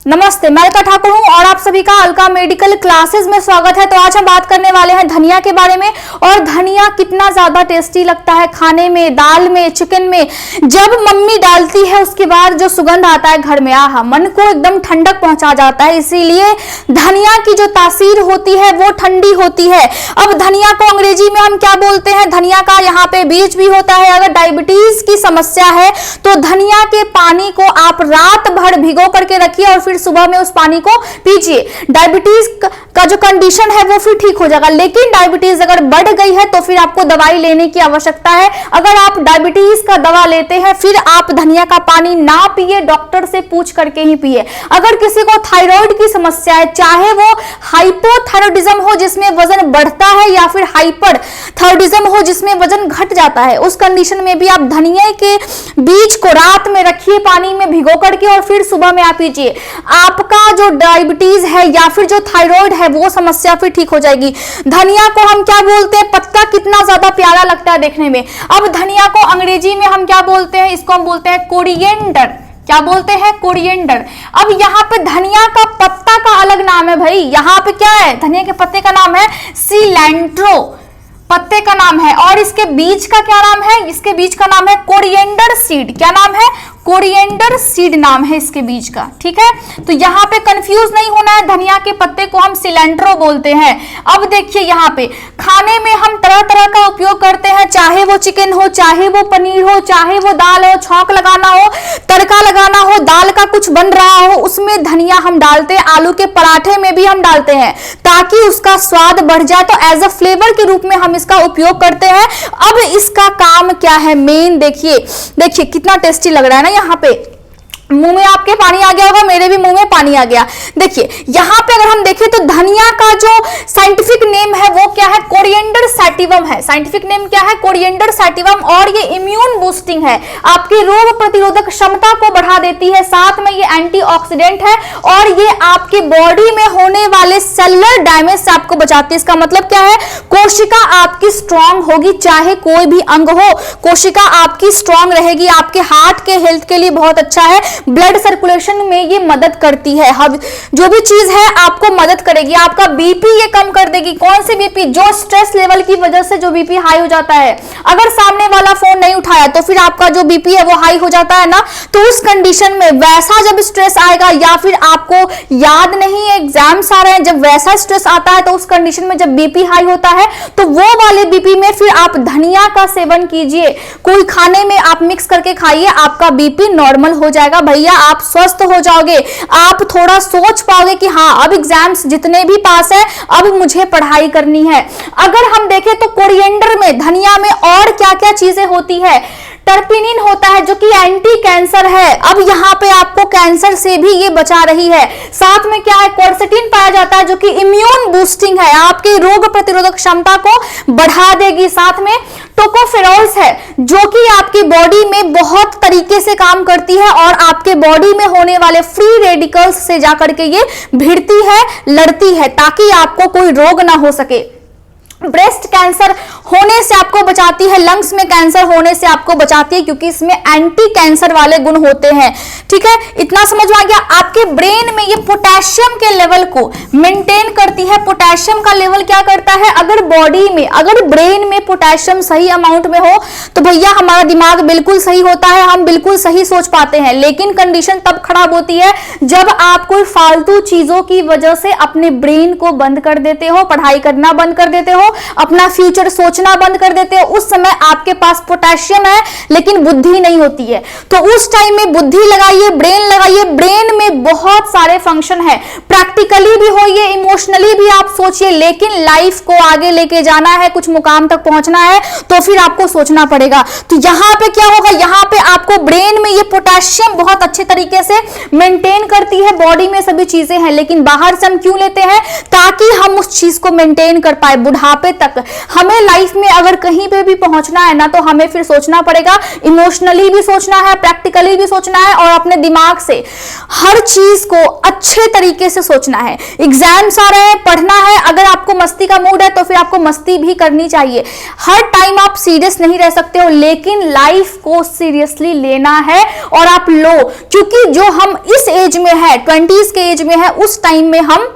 नमस्ते, मैं अलका ठाकुर हूं और आप सभी का अलका मेडिकल क्लासेस में स्वागत है। तो आज हम बात करने वाले हैं धनिया के बारे में। और धनिया कितना ज्यादा टेस्टी लगता है खाने में, दाल में, चिकन में। जब मम्मी डालती है उसके बाद जो सुगंध आता है घर में, आहा, मन को एकदम ठंडक पहुंचा जाता है। इसीलिए धनिया की जो तासीर होती है वो ठंडी होती है। अब धनिया को अंग्रेजी में हम क्या बोलते हैं? धनिया का यहाँ पे बीज भी होता है। अगर डायबिटीज की समस्या है तो धनिया के पानी को आप रात भर भिगो करके रखिए और फिर सुबह में उस पानी को पीजिए। डायबिटीज का जो कंडीशन है वो फिर ठीक हो जाएगा। लेकिन डायबिटीज अगर बढ़ गई है तो फिर आपको दवाई लेने की आवश्यकता है। अगर आप डायबिटीज का दवा लेते हैं फिर आप धनिया का पानी ना पिए, डॉक्टर से पूछ करके ही पिए। अगर किसी को थायराइड की समस्या है, चाहे वो हाइपोथायराइडिज्म हो जिसमें वजन बढ़ता है या फिर हाइपर थायराइडिज्म हो जिसमें वजन घट जाता है, उस कंडीशन में भी आप धनिया के बीज को रात में रखिए पानी में भिगो करके और फिर सुबह में आप पीजिए। आपका जो डायबिटीज है या फिर जो थायराइड है वो समस्या फिर ठीक हो जाएगी। धनिया को हम क्या बोलते हैं? पत्ता कितना ज्यादा प्यारा लगता है देखने में। अब धनिया को अंग्रेजी में हम क्या बोलते हैं? इसको हम बोलते हैं कोरिएंडर। क्या बोलते हैं? कोरिएंडर। अब यहाँ पे धनिया का पत्ता का अलग नाम है भाई। यहाँ पे क्या है? धनिया के पत्ते का नाम है सिलेंट्रो, पत्ते का नाम है। और इसके बीज का क्या नाम है? इसके बीज का नाम है कोरिएंडर सीड। क्या नाम है? कोरिएंडर सीड नाम है इसके बीज का। ठीक है, तो यहाँ पे कंफ्यूज नहीं होना है। धनिया के पत्ते को हम सिलेंट्रो बोलते हैं। अब देखिए यहाँ पे खाने में हम तरह तरह का उपयोग करते हैं, चाहे वो चिकन हो, चाहे वो पनीर हो, चाहे वो दाल हो, छौंक लगाना हो, तड़का लगाना हो, दाल का कुछ बन रहा हो, उसमें धनिया हम डालते हैं। आलू के पराठे में भी हम डालते हैं ताकि उसका स्वाद बढ़ जाए। तो एज अ फ्लेवर के रूप में हम इसका उपयोग करते हैं। अब इसका काम क्या है मेन? देखिए देखिए कितना टेस्टी लग रहा है ना। यहाँ पे मुंह में आपके पानी आ गया होगा, मेरे भी मुंह में पानी आ गया। देखिए यहाँ पे अगर हम देखें तो धनिया का जो साइंटिफिक नेम है वो क्या है? कोरिएंडर सैटिवम है। साइंटिफिक नेम क्या है? Coriander sativum. और ये इम्यून बूस्टिंग है, आपकी रोग प्रतिरोधक क्षमता को बढ़ा देती है। साथ में ये एंटीऑक्सीडेंट है और ये आपकी बॉडी में होने वाले सेलुलर डैमेज से आपको बचाती है। इसका मतलब क्या है? कोशिका आपकी स्ट्रांग होगी, चाहे कोई भी अंग हो, कोशिका आपकी स्ट्रांग रहेगी। आपके हार्ट के हेल्थ के लिए बहुत अच्छा है। ब्लड सर्कुलेशन में ये मदद करती है। जो भी चीज है आपको मदद करेगी। आपका बीपी ये कम कर देगी। कौन से बीपी? जो स्ट्रेस लेवल की वजह से जो बीपी हाई हो जाता है। अगर सामने वाला फोन नहीं उठाया तो फिर आपका जो बीपी है वो हाई हो जाता है ना। तो उस कंडीशन में वैसा जब स्ट्रेस आएगा या फिर आपको याद नहीं है, एग्जाम्स आ रहे हैं, जब वैसा स्ट्रेस आता है तो उस कंडीशन में जब बीपी हाई होता है तो वो वाले बीपी में फिर आप धनिया का सेवन कीजिए। कोई खाने में आप मिक्स करके खाइए, आपका बीपी नॉर्मल हो जाएगा भैया। आप स्वस्थ हो जाओगे। आप थोड़ा सोच पाओगे कि हाँ अब एग्जाम्स जितने भी पास है अब मुझे पढ़ाई करनी है। अगर हम देखें तो कोरिएंडर में, धनिया में और क्या क्या चीजें होती है? टर्पिनिन होता है जो कि एंटी कैंसर है। अब यहाँ पे आपको कैंसर से भी ये बचा रही है। साथ में क्या है? क्वर्सेटिन पाया जाता है जो कि इम्यून बूस्टिंग है, आपकी रोग प्रतिरोधक क्षमता को बढ़ा देगी। साथ में टोकोफेरोल्स है जो कि आपकी बॉडी में बहुत तरीके से काम करती है और आपके बॉडी में होने वाले फ्री रेडिकल्स से जाकर के ये भिड़ती है, लड़ती है ताकि आपको कोई रोग ना हो सके। ब्रेस्ट कैंसर होने से आपको बचाती है, लंग्स में कैंसर होने से आपको बचाती है क्योंकि इसमें एंटी कैंसर वाले गुण होते हैं। ठीक है, इतना समझ में आ गया। आपके ब्रेन में ये पोटेशियम के लेवल को मेंटेन करती है। पोटेशियम का लेवल क्या करता है? अगर बॉडी में, अगर ब्रेन में पोटेशियम सही अमाउंट में हो तो भैया हमारा दिमाग बिल्कुल सही होता है, हम बिल्कुल सही सोच पाते हैं। लेकिन कंडीशन तब खराब होती है जब आप कोई फालतू चीजों की वजह से अपने ब्रेन को बंद कर देते हो, पढ़ाई करना बंद कर देते हो, अपना फ्यूचर सोचना बंद कर देते हो। उस समय आपके पास पोटेशियम है लेकिन बुद्धि नहीं होती है। तो उस टाइम में बुद्धि लगाइए, ब्रेन लगाइए। ब्रेन में बहुत सारे फंक्शन है, प्रैक्टिकली भी होइए, इमोशनली भी आप सोचिए। लेकिन लाइफ को आगे लेके जाना है, कुछ मुकाम तक पहुंचना है तो फिर आपको सोचना पड़ेगा। तो यहाँ पे क्या होगा? यहाँ पे आपको ब्रेन में ये पोटेशियम बहुत अच्छे तरीके से मेंटेन करती है। बॉडी में सभी चीजें हैं लेकिन बाहर से हम क्यों लेते हैं? ताकि हम उस चीज को मेंटेन कर पाए बुढ़ापे तक। हमें लाइफ में अगर कहीं पे भी पहुंचना है ना तो हमें फिर सोचना पड़ेगा, इमोशनली भी सोचना है, प्रैक्टिकली भी सोचना है और अपने दिमाग से हर चीज को अच्छे तरीके से सोचना है। एग्जाम्स आ रहे हैं, पढ़ना है, अगर आपको मस्ती का मूड है तो फिर आपको मस्ती भी करनी चाहिए। हर टाइम आप सीरियस नहीं रह सकते हो, लेकिन लाइफ को सीरियसली लेना है और आप लो, क्योंकि जो हम इस एज में है, 20s के एज में है, उस टाइम में हम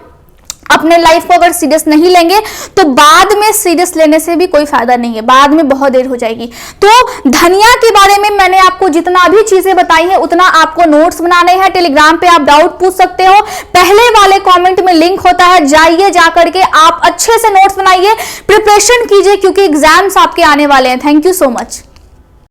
अपने लाइफ को अगर सीरियस नहीं लेंगे तो बाद में सीरियस लेने से भी कोई फायदा नहीं है, बाद में बहुत देर हो जाएगी। तो धनिया के बारे में मैंने आपको जितना भी चीजें बताई हैं उतना आपको नोट्स बनाने हैं। टेलीग्राम पे आप डाउट पूछ सकते हो, पहले वाले कमेंट में लिंक होता है, जाइए, जाकर के आप अच्छे से नोट्स बनाइए, प्रिपरेशन कीजिए, क्योंकि एग्जाम्स आपके आने वाले हैं। Thank you so much.